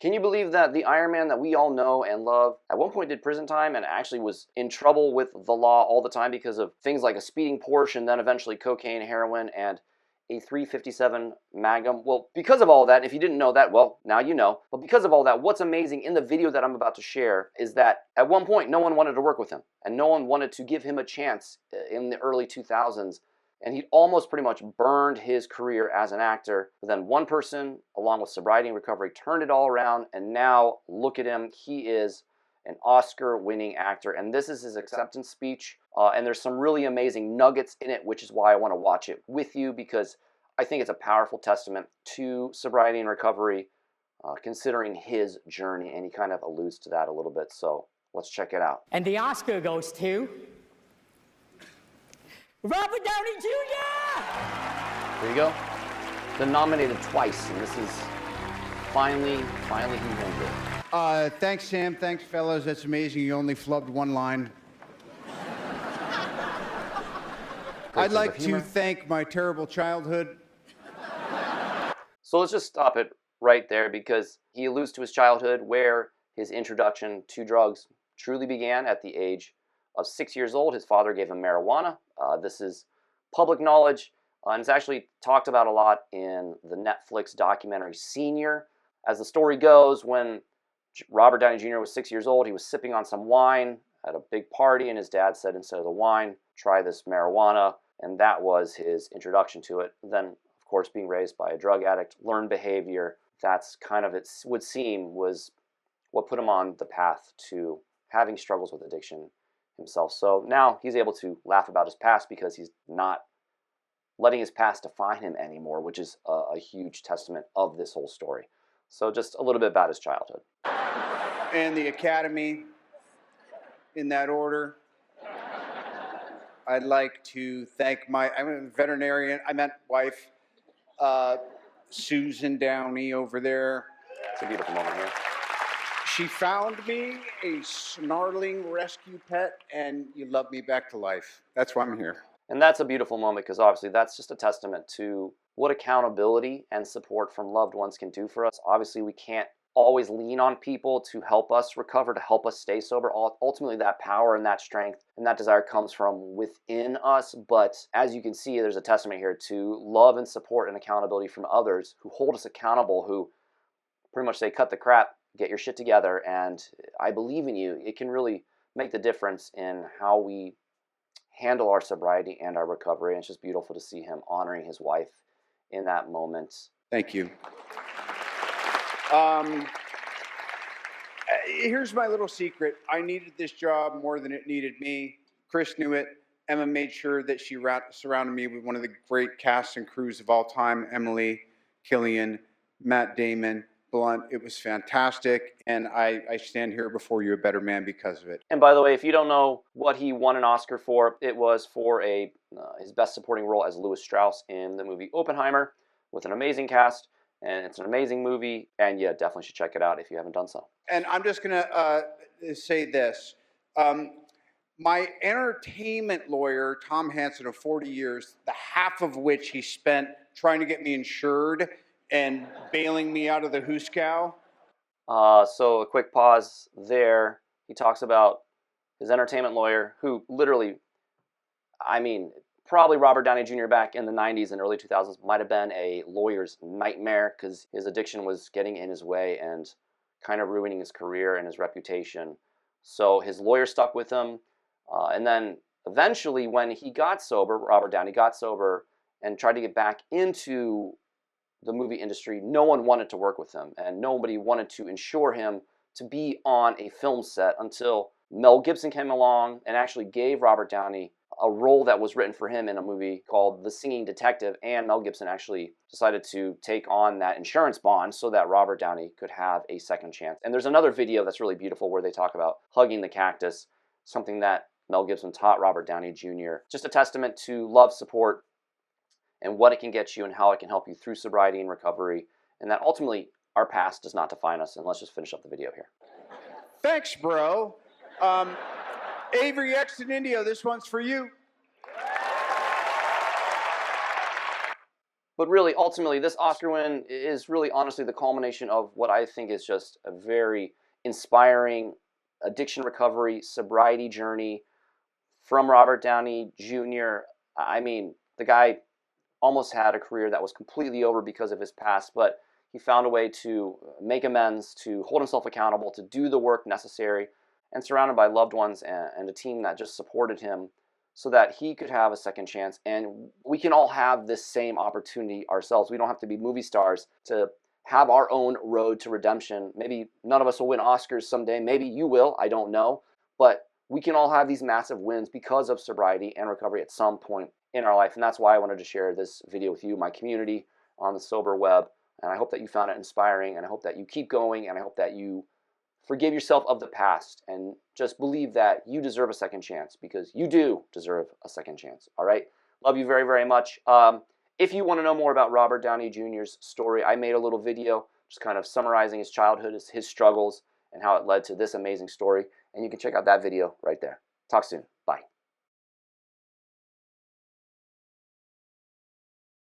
Can you believe that the Iron Man that we all know and love at one point did prison time and actually was in trouble with the law all the time because of things like a speeding Porsche and then eventually cocaine, heroin, and a .357 Magnum? Well, because of all that, if you didn't know that, well, now you know. But because of all that, what's amazing in the video that I'm about to share is that at one point, no one wanted to work with him, and no one wanted to give him a chance in the early 2000s. And he almost pretty much burned his career as an actor. But then one person, along with Sobriety and Recovery, turned it all around, and now look at him. He is an Oscar-winning actor, and this is his acceptance speech. And there's some really amazing nuggets in it, which is why I want to watch it with you, because I think it's a powerful testament to sobriety and recovery, considering his journey, and he kind of alludes to that a little bit. So let's check it out. And the Oscar goes to Robert Downey Jr. There you go. Been nominated twice, and this is finally he won it. Thanks, Sam. Thanks, fellas. That's amazing. You only flubbed one line. I'd like to thank my terrible childhood. So let's just stop it right there, because he alludes to his childhood where his introduction to drugs truly began at the age of 6 years old. His father gave him marijuana. This is public knowledge, and it's actually talked about a lot in the Netflix documentary Senior. As the story goes, when Robert Downey Jr. was 6 years old, he was sipping on some wine at a big party, and his dad said, instead of the wine, try this marijuana, and that was his introduction to it. Then, of course, being raised by a drug addict, learned behavior, that's kind of, it would seem, was what put him on the path to having struggles with addiction himself. So now he's able to laugh about his past because he's not letting his past define him anymore, which is a huge testament of this whole story. So just a little bit about his childhood. And the Academy, in that order. I'd like to thank I'm a veterinarian, I meant wife, Susan Downey over there. It's a beautiful moment here. She found me a snarling rescue pet, and you love me back to life. That's why I'm here. And that's a beautiful moment, because obviously that's just a testament to what accountability and support from loved ones can do for us. Obviously, we can't always lean on people to help us recover, to help us stay sober. Ultimately, that power and that strength and that desire comes from within us. But as you can see, there's a testament here to love and support and accountability from others who hold us accountable, who pretty much say, cut the crap, get your shit together, and I believe in you. It can really make the difference in how we handle our sobriety and our recovery. And it's just beautiful to see him honoring his wife in that moment. Thank you. Here's my little secret. I needed this job more than it needed me. Chris knew it. Emma made sure that she surrounded me with one of the great casts and crews of all time. Emily, Killian, Matt Damon, Blunt. It was fantastic, and I stand here before you a better man because of it. And by the way, if you don't know what he won an Oscar for, it was for his best supporting role as Louis Strauss in the movie Oppenheimer, with an amazing cast, and it's an amazing movie, and yeah, definitely should check it out if you haven't done so. And I'm just going to say this. My entertainment lawyer, Tom Hansen, of 40 years, the half of which he spent trying to get me insured and bailing me out of the hoosecow. So a quick pause there. He talks about his entertainment lawyer, who literally, I mean, probably Robert Downey Jr. back in the 90s and early 2000s might have been a lawyer's nightmare, because his addiction was getting in his way and kind of ruining his career and his reputation. So his lawyer stuck with him. And then eventually when he got sober, Robert Downey got sober and tried to get back into the movie industry, no one wanted to work with him, and nobody wanted to insure him to be on a film set until Mel Gibson came along and actually gave Robert Downey a role that was written for him in a movie called The Singing Detective, and Mel Gibson actually decided to take on that insurance bond so that Robert Downey could have a second chance. And there's another video that's really beautiful where they talk about hugging the cactus, something that Mel Gibson taught Robert Downey Jr. Just a testament to love, support, and what it can get you and how it can help you through sobriety and recovery, and that ultimately our past does not define us. And let's just finish up the video here. Thanks, bro. Avery X in India, this one's for you. But really, ultimately, this Oscar win is really honestly the culmination of what I think is just a very inspiring addiction recovery, sobriety journey from Robert Downey Jr. I mean, the guy almost had a career that was completely over because of his past, but he found a way to make amends, to hold himself accountable, to do the work necessary, and surrounded by loved ones and a team that just supported him so that he could have a second chance. And we can all have this same opportunity ourselves. We don't have to be movie stars to have our own road to redemption. Maybe none of us will win Oscars someday. Maybe you will. I don't know. But we can all have these massive wins because of sobriety and recovery at some point in our life. And that's why I wanted to share this video with you, my community on the Sober Web. And I hope that you found it inspiring, and I hope that you keep going, and I hope that you forgive yourself of the past and just believe that you deserve a second chance, because you do deserve a second chance. All right? Love you very, very much. If you want to know more about Robert Downey Jr.'s story, I made a little video just kind of summarizing his childhood, his struggles, and how it led to this amazing story. And you can check out that video right there. Talk soon. Bye.